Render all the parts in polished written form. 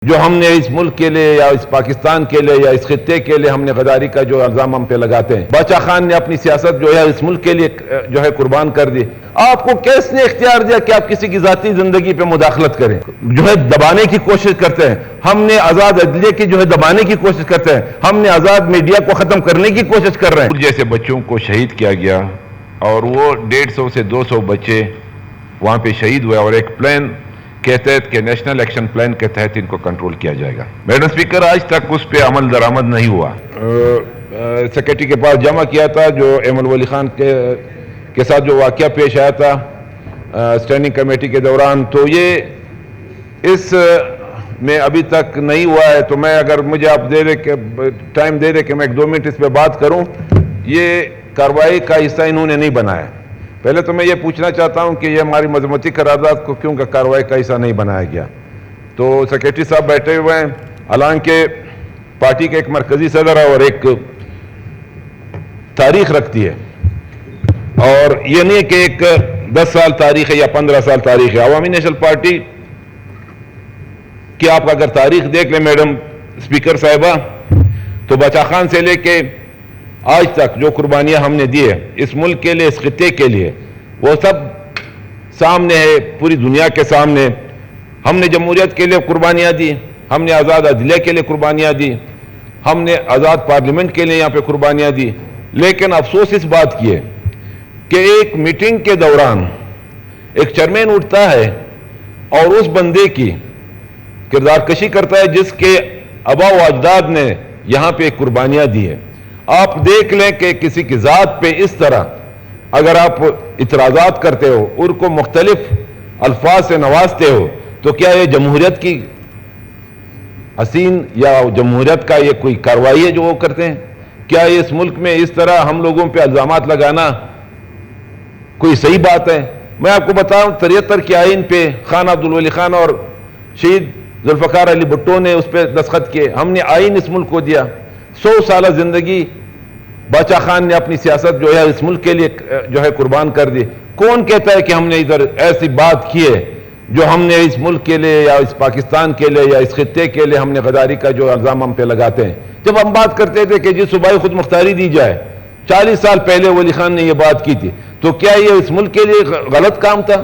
جو ہم نے اس ملک کے لیے یا اس پاکستان کے لیے یا اس خطے کے لیے ہم نے غداری کا جو الزام ہم پہ لگاتے ہیں. باچا خان نے اپنی سیاست جو ہے اس ملک کے لیے جو ہے قربان کر دی. آپ کو کس نے اختیار دیا کہ آپ کسی کی ذاتی زندگی پہ مداخلت کریں؟ جو ہے دبانے کی کوشش کرتے ہیں. ہم نے آزاد عدلیہ کی جو ہے دبانے کی کوشش کرتے ہیں. ہم نے آزاد میڈیا کو ختم کرنے کی کوشش کر رہے ہیں. جیسے بچوں کو شہید کیا گیا اور وہ 150 سے 200 بچے وہاں پہ شہید ہوئے اور ایک پلان کے تحت کہ نیشنل ایکشن پلان کے تحت ان کو کنٹرول کیا جائے گا. میڈم اسپیکر، آج تک اس پہ عمل درآمد نہیں ہوا. سیکریٹری کے پاس جمع کیا تھا جو ایمل ولی خان کے ساتھ جو واقعہ پیش آیا تھا اسٹینڈنگ کمیٹی کے دوران، تو یہ اس میں ابھی تک نہیں ہوا ہے. تو میں اگر مجھے آپ ٹائم دے دے کہ میں 1-2 منٹ اس پہ بات کروں. یہ کارروائی کا حصہ انہوں نے نہیں بنایا. پہلے تو میں یہ پوچھنا چاہتا ہوں کہ یہ ہماری مذمتی قرارداد کو کیوں کہ کارروائی کا حصہ نہیں بنایا گیا. تو سیکریٹری صاحب بیٹھے ہوئے ہیں، حالانکہ پارٹی کے ایک مرکزی صدر ہے اور ایک تاریخ رکھتی ہے، اور یہ نہیں کہ ایک 10 سال تاریخ ہے یا 15 سال تاریخ ہے. عوامی نیشنل پارٹی کی آپ اگر تاریخ دیکھ لیں میڈم اسپیکر صاحبہ، تو باچا خان سے لے کے آج تک جو قربانیاں ہم نے دی ہے اس ملک کے لیے، اس خطے کے لیے، وہ سب سامنے ہے، پوری دنیا کے سامنے. ہم نے جمہوریت کے لیے قربانیاں دی، ہم نے آزاد عدلیہ کے لیے قربانیاں دی، ہم نے آزاد پارلیمنٹ کے لیے یہاں پہ قربانیاں دی. لیکن افسوس اس بات کی ہے کہ ایک میٹنگ کے دوران ایک چیئرمین اٹھتا ہے اور اس بندے کی کردار کشی کرتا ہے جس کے آباء و اجداد نے یہاں پہ قربانیاں دی ہے. آپ دیکھ لیں کہ کسی کی ذات پہ اس طرح اگر آپ اعتراضات کرتے ہو، ان کو مختلف الفاظ سے نوازتے ہو، تو کیا یہ جمہوریت کی حسین یا جمہوریت کا یہ کوئی کارروائی ہے جو وہ کرتے ہیں؟ کیا اس ملک میں اس طرح ہم لوگوں پہ الزامات لگانا کوئی صحیح بات ہے؟ میں آپ کو بتاؤں 73 کے آئین پہ خان عبدالولی خان اور شہید ذوالفقار علی بھٹو نے اس پہ دستخط کیے. ہم نے آئین اس ملک کو دیا. 100 سالہ زندگی باچا خان نے اپنی سیاست جو ہے اس ملک کے لیے جو ہے قربان کر دی. کون کہتا ہے کہ ہم نے ادھر ایسی بات کی ہے جو ہم نے اس ملک کے لیے یا اس پاکستان کے لیے یا اس خطے کے لیے ہم نے غداری کا جو الزام ہم پہ لگاتے ہیں؟ جب ہم بات کرتے تھے کہ جی صوبائی خود مختاری دی جائے، 40 سال پہلے ولی خان نے یہ بات کی تھی، تو کیا یہ اس ملک کے لیے غلط کام تھا؟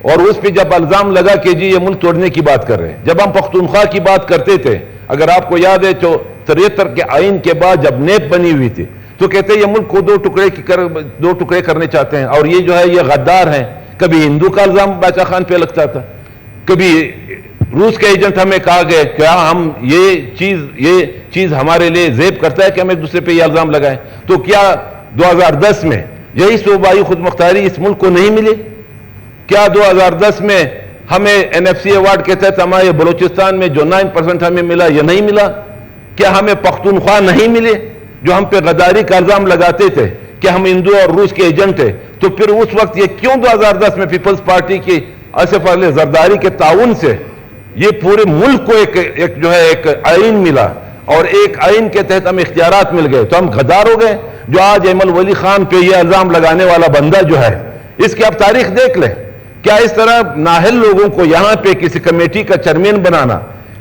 اور اس پہ جب الزام لگا کہ جی یہ ملک توڑنے کی بات کر رہے ہیں. جب ہم پختونخوا کی بات کرتے تھے، اگر آپ کو یاد ہے تو 73 کے آئین کے بعد جب نیب بنی ہوئی تھی تو کہتے ہیں یہ ملک کو 2 ٹکڑے کرنے چاہتے ہیں، اور یہ جو ہے یہ غدار ہیں. کبھی ہندو کا الزام باچا خان پہ لگتا تھا، کبھی روس کے ایجنٹ ہمیں کہا گیا کیا ہم یہ چیز ہمارے لیے زیب کرتا ہے کہ ہم ایک دوسرے پہ یہ الزام لگائیں. تو کیا 2010 میں یہی صوبائی خود مختاری اس ملک کو نہیں ملی؟ کیا 2010 میں ہمیں NFC ایوارڈ کے تحت ہمارے بلوچستان میں جو 9% ہمیں ملا یہ نہیں ملا؟ کیا ہمیں پختونخوا نہیں ملے جو ہم پہ غداری کا الزام لگاتے تھے کہ ہم ہندو اور روس کے ایجنٹ ہیں؟ تو پھر اس وقت یہ کیوں 2010 میں پیپلز پارٹی کی آصف علی زرداری کے تعاون سے یہ پورے ملک کو ایک جو ہے ایک آئین ملا، اور ایک آئین کے تحت ہمیں اختیارات مل گئے، تو ہم غدار ہو گئے؟ جو آج ایمل ولی خان پہ یہ الزام لگانے والا بندہ جو ہے، اس کی آپ تاریخ دیکھ لیں. کیا اس طرح نااہل لوگوں کو یہاں پہ کسی کمیٹی کا چیئرمین بنانا،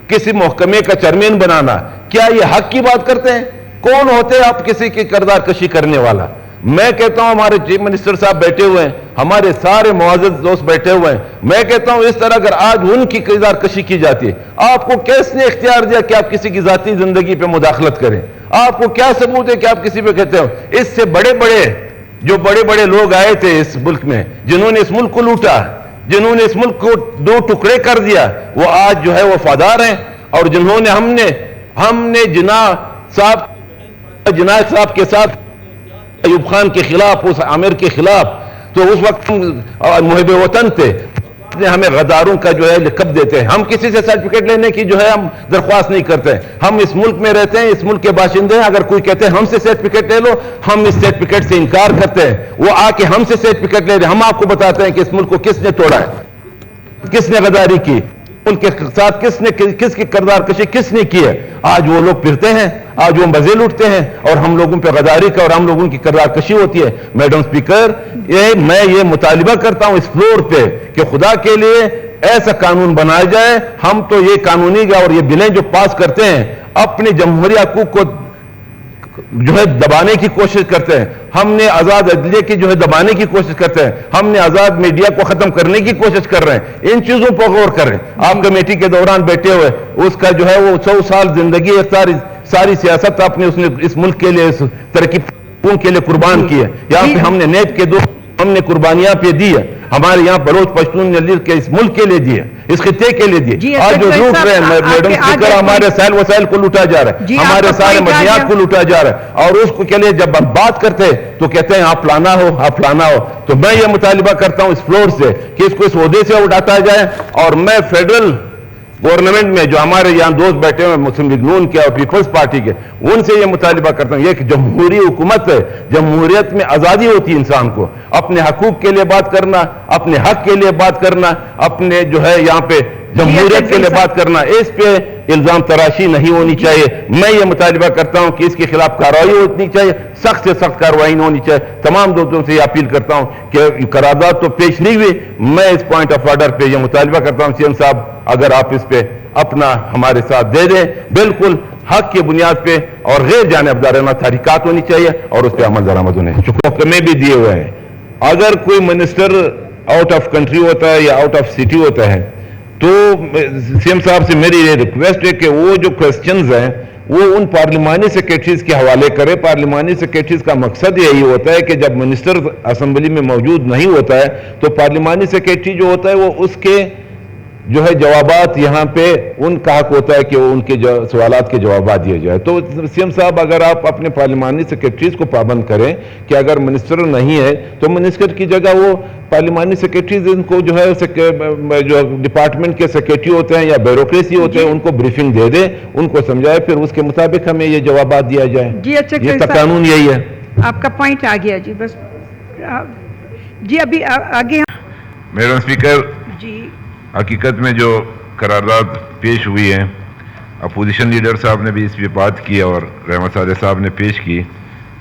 کسی محکمے کا چیئرمین بنانا، کیا یہ حق کی بات کرتے ہیں؟ کون ہوتے ہیں آپ کسی کی کردار کشی کرنے والا؟ میں کہتا ہوں ہمارے چیف منسٹر صاحب بیٹھے ہوئے ہیں، ہمارے سارے معزز دوست بیٹھے ہوئے ہیں، میں کہتا ہوں اس طرح اگر آج ان کی کردار کشی کی جاتی ہے، آپ کو کس نے اختیار دیا کہ آپ کسی کی ذاتی زندگی پہ مداخلت کریں؟ آپ کو کیا ثبوت ہے کہ آپ کسی پہ کہتے ہو؟ اس سے بڑے بڑے لوگ آئے تھے اس ملک میں، جنہوں نے اس ملک کو لوٹا، جنہوں نے اس ملک کو 2 ٹکڑے کر دیا، وہ آج جو ہے وفادار ہیں. اور جنہوں نے ہم نے جناح صاحب کے ساتھ ایوب خان کے خلاف، اس عامر کے خلاف، تو اس وقت محب وطن تھے، ہمیں غداروں کا جو ہے لقب دیتے ہیں. ہم کسی سے سرٹیفکیٹ لینے کی جو ہے ہم درخواست نہیں کرتے. ہم اس ملک میں رہتے ہیں، اس ملک کے باشندے ہیں. اگر کوئی کہتے ہیں ہم سے سرٹیفکیٹ لے لو، ہم اس سرٹیفکیٹ سے انکار کرتے ہیں. وہ آ کے ہم سے سرٹیفکیٹ لے رہے ہیں، ہم آپ کو بتاتے ہیں کہ اس ملک کو کس نے توڑا ہے، کس نے غداری کی. ملک کے ساتھ کس کی کردار کشی کس نے کی ہے؟ آج وہ لوگ پھرتے ہیں، آج وہ مزے لوٹتے ہیں اور ہم لوگوں پہ غداری کا اور ہم لوگوں کی کردار کشی ہوتی ہے۔ میڈم اسپیکر، میں یہ مطالبہ کرتا ہوں اس فلور پہ کہ خدا کے لیے ایسا قانون بنایا جائے۔ ہم تو یہ قانونی اور یہ بلیں جو پاس کرتے ہیں اپنے جمہوری حقوق کو جو ہے دبانے کی کوشش کرتے ہیں، ہم نے آزاد عدلیہ کی جو ہے دبانے کی کوشش کرتے ہیں، ہم نے آزاد میڈیا کو ختم کرنے کی کوشش کر رہے ہیں۔ ان چیزوں پر غور کریں۔ آپ کمیٹی کے دوران بیٹھے ہوئے اس کا جو ہے وہ 100 سال زندگی ساری سیاست آپ نے اس ملک کے لیے اس ترقی کے لیے قربان کی ہے۔ یہاں پہ ہم نے نیب کے دو ہم نے قربانیاں پہ دی ہے، ہمارے یہاں بلوچ پشتون نے لکھ کے اس ملک کے لیے دیے، اس خطے کے لیے دیے۔ آج جو لوٹ رہے ہیں میڈم اسپیکر، ہمارے سائل وسائل کو لوٹا جا رہا ہے، ہمارے سارے مدنیات کو لوٹا جا رہا ہے، اور اس کو کے لیے جب ہم بات کرتے ہیں تو کہتے ہیں آپ فلانا ہو، آپ فلانا ہو۔ تو میں یہ مطالبہ کرتا ہوں اس فلور سے کہ اس کو اس عہدے سے اٹھایا جائے، اور میں فیڈرل گورنمنٹ میں جو ہمارے یہاں دوست بیٹھے ہوئے مسلم لیگ نون کے اور پیپلز پارٹی کے، ان سے یہ مطالبہ کرتا ہوں، یہ کہ جمہوری حکومت ہے، جمہوریت میں آزادی ہوتی ہے انسان کو اپنے حقوق کے لیے بات کرنا، اپنے حق کے لیے بات کرنا، اپنے جو ہے یہاں پہ جمہوریت کے لیے بات کرنا، اس پہ الزام تراشی نہیں ہونی چاہیے۔ میں یہ مطالبہ کرتا ہوں کہ اس کے خلاف کارروائی ہونی چاہیے، سخت سے سخت کارروائی ہونی چاہیے۔ تمام دوستوں سے یہ اپیل کرتا ہوں کہ قرارداد تو پیش نہیں ہوئی، میں اس پوائنٹ آف آرڈر پہ یہ مطالبہ کرتا ہوں سی ایم صاحب اگر آپ اس پہ اپنا ہمارے ساتھ دے دیں، بالکل حق کی بنیاد پہ اور غیر جانبدارانہ تحریکات ہونی چاہیے اور اس پہ عمل درآمد ہونے محکمے بھی دیے ہوئے ہیں۔ اگر کوئی منسٹر آؤٹ آف کنٹری ہوتا ہے یا آؤٹ آف سٹی ہوتا ہے تو سی ایم صاحب سے میری یہ ریکویسٹ ہے کہ وہ جو کوسچنز ہیں وہ ان پارلیمانی سیکریٹریز کے حوالے کرے۔ پارلیمانی سیکریٹریز کا مقصد یہی ہوتا ہے کہ جب منسٹر اسمبلی میں موجود نہیں ہوتا ہے تو پارلیمانی سیکریٹری جو ہوتا ہے وہ اس کے جو ہے جوابات یہاں پہ ان کا حق ہوتا ہے کہ وہ ان کے سوالات کے جوابات دیے جائے۔ تو سی ایم صاحب اگر آپ اپنے پارلیمانی سیکریٹریز کو پابند کریں کہ اگر منسٹر نہیں ہے تو منسٹر کی جگہ وہ پارلیمانی سیکریٹریز ان کو جو ہے جو ڈپارٹمنٹ کے سیکریٹری ہوتے ہیں یا بیوروکریسی ہوتے ہیں ان کو بریفنگ دے دیں، ان کو سمجھائے، پھر اس کے مطابق ہمیں یہ جوابات دیا جائے۔ یہ قانون یہی ہے۔ آپ کا پوائنٹ آ گیا جی، بس جی ابھی آگے۔ میڈم اسپیکر، جی حقیقت میں جو قرارداد پیش ہوئی ہے، اپوزیشن لیڈر صاحب نے بھی اس پہ بات کی اور رحمت صادق صاحب نے پیش کی،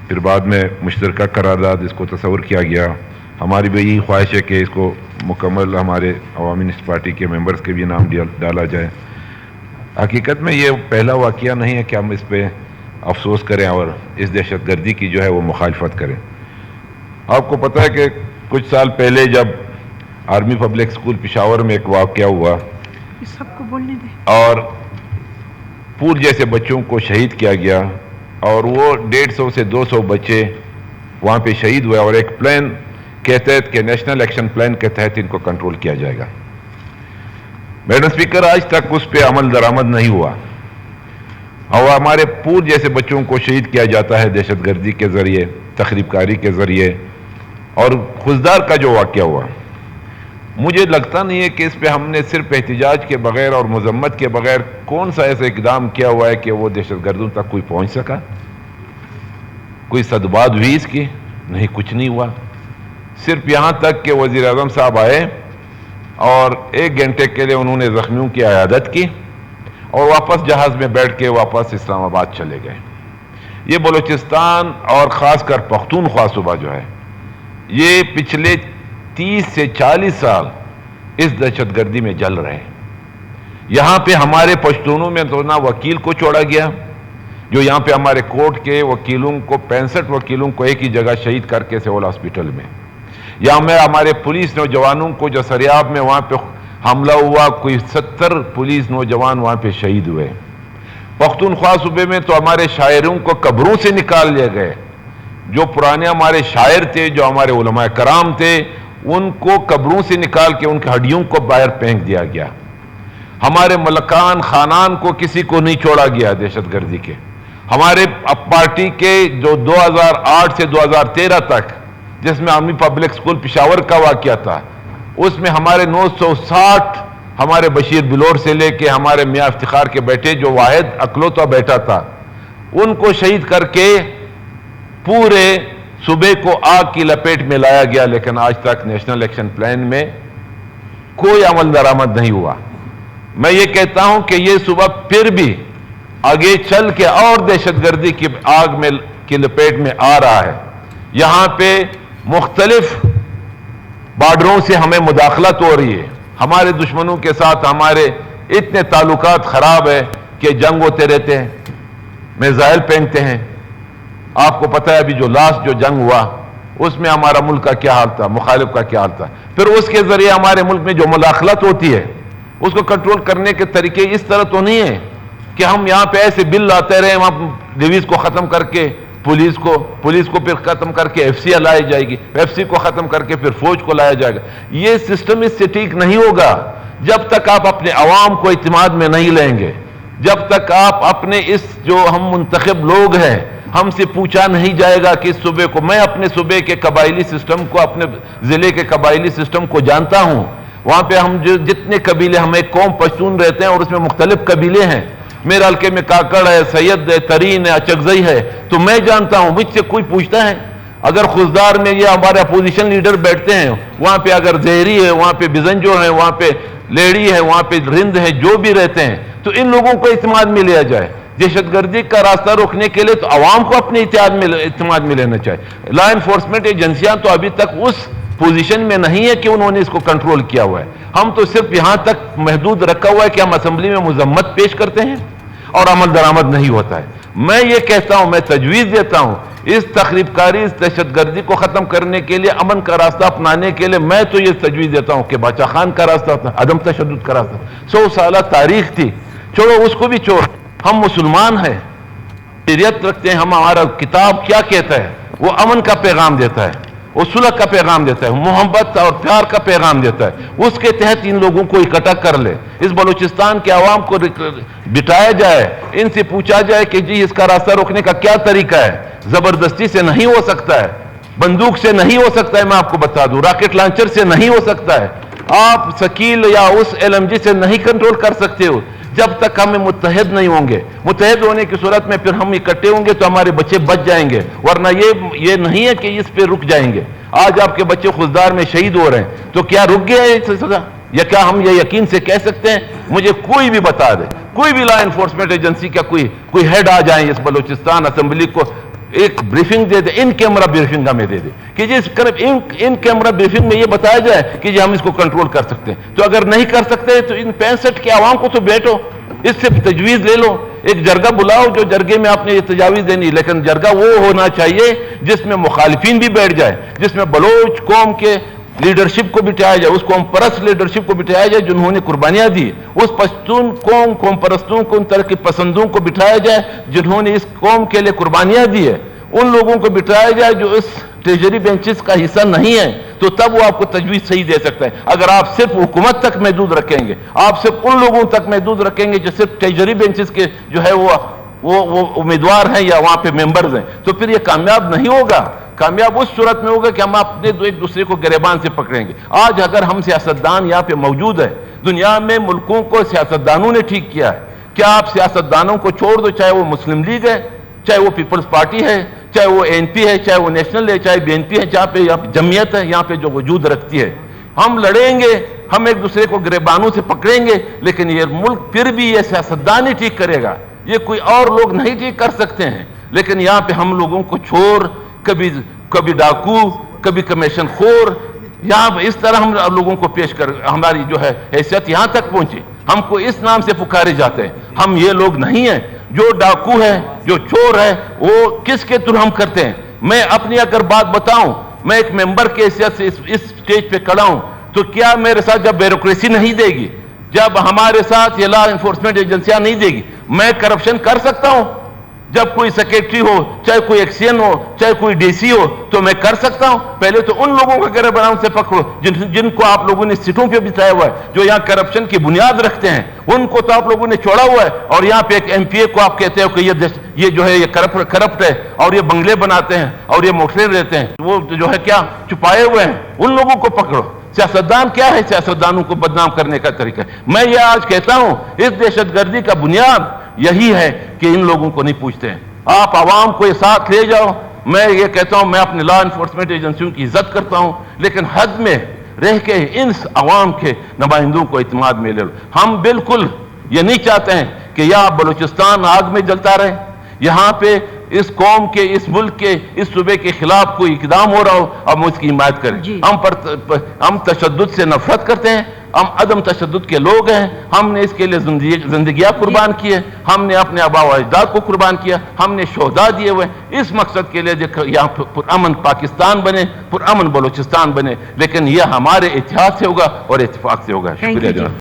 پھر بعد میں مشترکہ قرارداد اس کو تصور کیا گیا۔ ہماری بھی یہی خواہش ہے کہ اس کو مکمل ہمارے عوامی نیشنل پارٹی کے ممبرز کے بھی نام ڈالا جائے۔ حقیقت میں یہ پہلا واقعہ نہیں ہے کہ ہم اس پہ افسوس کریں اور اس دہشت گردی کی جو ہے وہ مخالفت کریں۔ آپ کو پتہ ہے کہ کچھ سال پہلے جب آرمی پبلک اسکول پشاور میں ایک واقعہ ہوا سب کو بولنے دیں اور پور جیسے بچوں کو شہید کیا گیا، اور وہ 150 سے 200 بچے وہاں پہ شہید ہوئے، اور ایک پلان کے تحت کہ نیشنل ایکشن پلان کے تحت ان کو کنٹرول کیا جائے گا۔ میڈم اسپیکر، آج تک اس پہ عمل درآمد نہیں ہوا، اور ہمارے پور جیسے بچوں کو شہید کیا جاتا ہے دہشت گردی کے ذریعے، تخریب کاری کے ذریعے۔ اور خزدار کا جو واقعہ ہوا، مجھے لگتا نہیں ہے کہ اس پہ ہم نے صرف احتجاج کے بغیر اور مذمت کے بغیر کون سا ایسا اقدام کیا ہوا ہے کہ وہ دہشت گردوں تک کوئی پہنچ سکا، کوئی صدبات ہوئی اس کی؟ نہیں، کچھ نہیں ہوا۔ صرف یہاں تک کہ وزیر اعظم صاحب آئے اور 1 گھنٹے کے لیے انہوں نے زخمیوں کی عیادت کی اور واپس جہاز میں بیٹھ کے واپس اسلام آباد چلے گئے۔ یہ بلوچستان اور خاص کر پختونخوا صوبہ جو ہے، یہ پچھلے 30 سے 40 سال اس دہشت گردی میں جل رہے ہیں۔ یہاں پہ ہمارے پشتونوں میں تو نہ وکیل کو چھوڑا گیا، جو یہاں پہ ہمارے کورٹ کے وکیلوں کو 65 وکیلوں کو ایک ہی جگہ شہید کر کے سول ہاسپٹل میں، یہاں میں ہمارے پولیس نوجوانوں کو جو سریاب میں وہاں پہ حملہ ہوا، کوئی 70 پولیس نوجوان وہاں پہ شہید ہوئے۔ پختونخوا صوبے میں تو ہمارے شاعروں کو قبروں سے نکال لیے گئے، جو پرانے ہمارے شاعر تھے، جو ہمارے علماء کرام تھے، ان کو قبروں سے نکال کے ان کی ہڈیوں کو باہر پھینک دیا گیا۔ ہمارے ملکان خانان کو کسی کو نہیں چھوڑا گیا دہشت گردی کے۔ ہمارے پارٹی کے جو 2008 سے 2013 تک جس میں آرمی پبلک اسکول پشاور کا واقعہ تھا، اس میں ہمارے 960 ہمارے بشیر بلور سے لے کے ہمارے میاں افتخار کے بیٹے جو واحد اکلوتا بیٹا تھا، ان کو شہید کر کے پورے صوبے کو آگ کی لپیٹ میں لایا گیا، لیکن آج تک نیشنل ایکشن پلان میں کوئی عمل درآمد نہیں ہوا۔ میں یہ کہتا ہوں کہ یہ صبح پھر بھی آگے چل کے اور دہشت گردی کی آگ میں کی لپیٹ میں آ رہا ہے. یہاں پہ مختلف بارڈروں سے ہمیں مداخلت ہو رہی ہے. ہمارے دشمنوں کے ساتھ ہمارے اتنے تعلقات خراب ہے کہ جنگ ہوتے رہتے ہیں, میزائل پھینکتے ہیں. آپ کو پتہ ہے ابھی جو لاسٹ جو جنگ ہوا اس میں ہمارا ملک کا کیا حال تھا, مخالف کا کیا حال تھا. پھر اس کے ذریعے ہمارے ملک میں جو مداخلت ہوتی ہے اس کو کنٹرول کرنے کے طریقے اس طرح تو نہیں ہے کہ ہم یہاں پہ ایسے بل لاتے رہے, وہاں ڈیویز کو ختم کر کے پولیس کو پھر ختم کر کے ایف سی لائی جائے گی, ایف سی کو ختم کر کے پھر فوج کو لایا جائے گا. یہ سسٹم اس سے ٹھیک نہیں ہوگا جب تک آپ اپنے عوام کو اعتماد میں نہیں لیں گے, جب تک آپ اپنے اس جو ہم منتخب لوگ ہیں ہم سے پوچھا نہیں جائے گا کہ اس صوبے کو, میں اپنے صوبے کے قبائلی سسٹم کو, اپنے ضلع کے قبائلی سسٹم کو جانتا ہوں. وہاں پہ ہم جو جتنے قبیلے, ہم ایک قوم پشتون رہتے ہیں اور اس میں مختلف قبیلے ہیں. میرے حلقے میں کاکڑ ہے, سید ہے, ترین ہے, اچکزئی ہے, تو میں جانتا ہوں. مجھ سے کوئی پوچھتا ہے؟ اگر خزدار میں یہ ہمارے اپوزیشن لیڈر بیٹھتے ہیں, وہاں پہ اگر زہری ہے, وہاں پہ بزنجو ہے, وہاں پہ لیڈی ہے, وہاں پہ رند ہے, جو بھی رہتے ہیں, تو ان لوگوں کو اعتماد میں لیا جائے. دہشت گردی کا راستہ روکنے کے لیے تو عوام کو اپنے اعتماد میں لینا چاہیے. لا انفورسمنٹ ایجنسیاں تو ابھی تک اس پوزیشن میں نہیں ہے کہ انہوں نے اس کو کنٹرول کیا ہوا ہے. ہم تو صرف یہاں تک محدود رکھا ہوا ہے کہ ہم اسمبلی میں مذمت پیش کرتے ہیں اور عمل درآمد نہیں ہوتا ہے. میں یہ کہتا ہوں, میں تجویز دیتا ہوں اس تخریب کاری, اس دہشت گردی کو ختم کرنے کے لیے, امن کا راستہ اپنانے کے لیے میں تو یہ تجویز دیتا ہوں کہ باچا خان کا راستہ تھا, عدم تشدد کا راستہ, 100 سالہ تاریخ تھی, چھوڑو اس کو بھی چھوڑ. ہم مسلمان ہیں, شریعت رکھتے ہیں, ہمارا کتاب کیا کہتا ہے؟ وہ امن کا پیغام دیتا ہے, وہ صلح کا پیغام دیتا ہے, محبت اور پیار کا پیغام دیتا ہے. اس کے تحت ان لوگوں کو اکٹھا کر لے, اس بلوچستان کے عوام کو بٹھایا جائے, ان سے پوچھا جائے کہ جی اس کا راستہ روکنے کا کیا طریقہ ہے. زبردستی سے نہیں ہو سکتا ہے, بندوق سے نہیں ہو سکتا ہے, میں آپ کو بتا دوں, راکٹ لانچر سے نہیں ہو سکتا ہے, آپ سکیل یا اس ایل ایم جی سے نہیں کنٹرول کر سکتے ہو جب تک ہم متحد نہیں ہوں گے. متحد ہونے کی صورت میں پھر ہم اکٹھے ہوں گے تو ہمارے بچے بچ جائیں گے, ورنہ یہ نہیں ہے کہ اس پہ رک جائیں گے. آج آپ کے بچے خزدار میں شہید ہو رہے ہیں تو کیا رک گیا ہے سزا؟ یا کیا ہم یہ یقین سے کہہ سکتے ہیں؟ مجھے کوئی بھی بتا دے, کوئی بھی لا انفورسمنٹ ایجنسی کا کوئی ہیڈ آ جائیں اس بلوچستان اسمبلی کو ایک بریفنگ دے دے, ان کیمرہ بریفنگ ہمیں دے دے کہ جی ان کیمرہ بریفنگ میں یہ بتایا جائے کہ جی ہم اس کو کنٹرول کر سکتے ہیں. تو اگر نہیں کر سکتے تو ان 65 کے عوام کو تو بیٹھو, اس سے تجویز لے لو, ایک جرگہ بلاؤ, جو جرگے میں آپ نے یہ تجاویز دینی, لیکن جرگہ وہ ہونا چاہیے جس میں مخالفین بھی بیٹھ جائے, جس میں بلوچ قوم کے لیڈرشپ کو بٹھایا جائے, اس قوم پرست لیڈرشپ کو بٹھایا جائے جنہوں نے قربانیاں دی, اس پشتون قوم پرستوں کو, ان ترقی پسندوں کو بٹھایا جائے جنہوں نے اس قوم کے لیے قربانیاں دی ہے, ان لوگوں کو بٹھایا جائے جو اس ٹریجری بینچز کا حصہ نہیں ہے, تو تب وہ آپ کو تجویز صحیح دے سکتا ہے. اگر آپ صرف حکومت تک محدود رکھیں گے, آپ صرف ان لوگوں تک محدود رکھیں گے جو صرف ٹریجری بینچز کے جو ہے وہ امیدوار ہیں یا وہاں پہ ممبرز ہیں, تو پھر یہ کامیاب نہیں ہوگا. کامیاب اس صورت میں ہوگا کہ ہم اپنے ایک دوسرے کو گریبان سے پکڑیں گے. آج اگر ہم سیاستدان یہاں پہ موجود ہیں, دنیا میں ملکوں کو سیاستدانوں نے ٹھیک کیا ہے. کیا آپ سیاستدانوں کو چھوڑ دو, چاہے وہ مسلم لیگ ہے, چاہے وہ پیپلز پارٹی ہے, چاہے وہ این پی ہے, چاہے وہ نیشنل ہے, چاہے بی این پی ہے, جہاں پہ جمعیت ہے یہاں پہ جو وجود رکھتی ہے, ہم لڑیں گے, ہم ایک دوسرے کو گریبانوں سے پکڑیں گے, لیکن یہ ملک پھر بھی یہ سیاستدان ہی ٹھیک کرے گا, یہ کوئی اور لوگ نہیں ٹھیک کر سکتے ہیں. لیکن یہاں پہ ہم لوگوں کو چھوڑ, کبھی ڈاکو, کبھی کمیشن خور, یہاں پہ اس طرح ہم لوگوں کو پیش کر, ہماری جو ہے حیثیت یہاں تک پہنچی, ہم کو اس نام سے پکارے جاتے ہیں. ہم یہ لوگ نہیں ہیں. جو ڈاکو ہے, جو چور ہے, وہ کس کے تھرو ہم کرتے ہیں؟ میں اپنی اگر بات بتاؤں, میں ایک ممبر کے حیثیت سے اس سٹیج پہ کھڑا ہوں, تو کیا میرے ساتھ جب بیوروکریسی نہیں دے گی, جب ہمارے ساتھ یہ لا انفورسمنٹ ایجنسیاں نہیں دے گی, میں کرپشن کر سکتا ہوں؟ جب کوئی سیکریٹری ہو, چاہے کوئی ایکسین ہو, چاہے کوئی ڈی سی ہو, تو میں کر سکتا ہوں. پہلے تو ان لوگوں کو گریبان سے پکڑو جن کو آپ لوگوں نے سیٹوں پہ بٹھایا ہوا ہے, جو یہاں کرپشن کی بنیاد رکھتے ہیں, ان کو تو آپ لوگوں نے چھوڑا ہوا ہے. اور یہاں پہ ایک ایم پی اے کو آپ کہتے ہو کہ یہ جو ہے یہ کرپٹ ہے, اور یہ بنگلے بناتے ہیں, اور یہ موٹریں دیتے ہیں, وہ جو ہے کیا چھپائے ہوئے ہیں, ان لوگوں کو پکڑو. سیاستدان کیا ہے؟ سیاستدانوں کو بدنام کرنے کا طریقہ ہے. میں یہ آج کہتا ہوں, اس دہشت گردی کا بنیاد یہی ہے کہ ان لوگوں کو نہیں پوچھتے ہیں. آپ عوام کو یہ ساتھ لے جاؤ. میں یہ کہتا ہوں, میں اپنے لا انفورسمنٹ ایجنسیوں کی عزت کرتا ہوں, لیکن حد میں رہ کے ان عوام کے نمائندوں کو اعتماد میں لے لو. ہم بالکل یہ نہیں چاہتے ہیں کہ یہاں بلوچستان آگ میں جلتا رہے, یہاں پہ اس قوم کے, اس ملک کے, اس صوبے کے خلاف کوئی اقدام ہو رہا ہو, ہم اس کی حمایت کریں. ہم تشدد سے نفرت کرتے ہیں, ہم عدم تشدد کے لوگ ہیں. ہم نے اس کے لیے زندگیاں قربان کی ہیں, ہم نے اپنے آباء و اجداد کو قربان کیا, ہم نے شہداء دیے ہوئے اس مقصد کے لیے یہاں پرامن پاکستان بنے, پرامن بلوچستان بنے. لیکن یہ ہمارے اتحاد سے ہوگا اور اتفاق سے ہوگا. شکریہ جناب.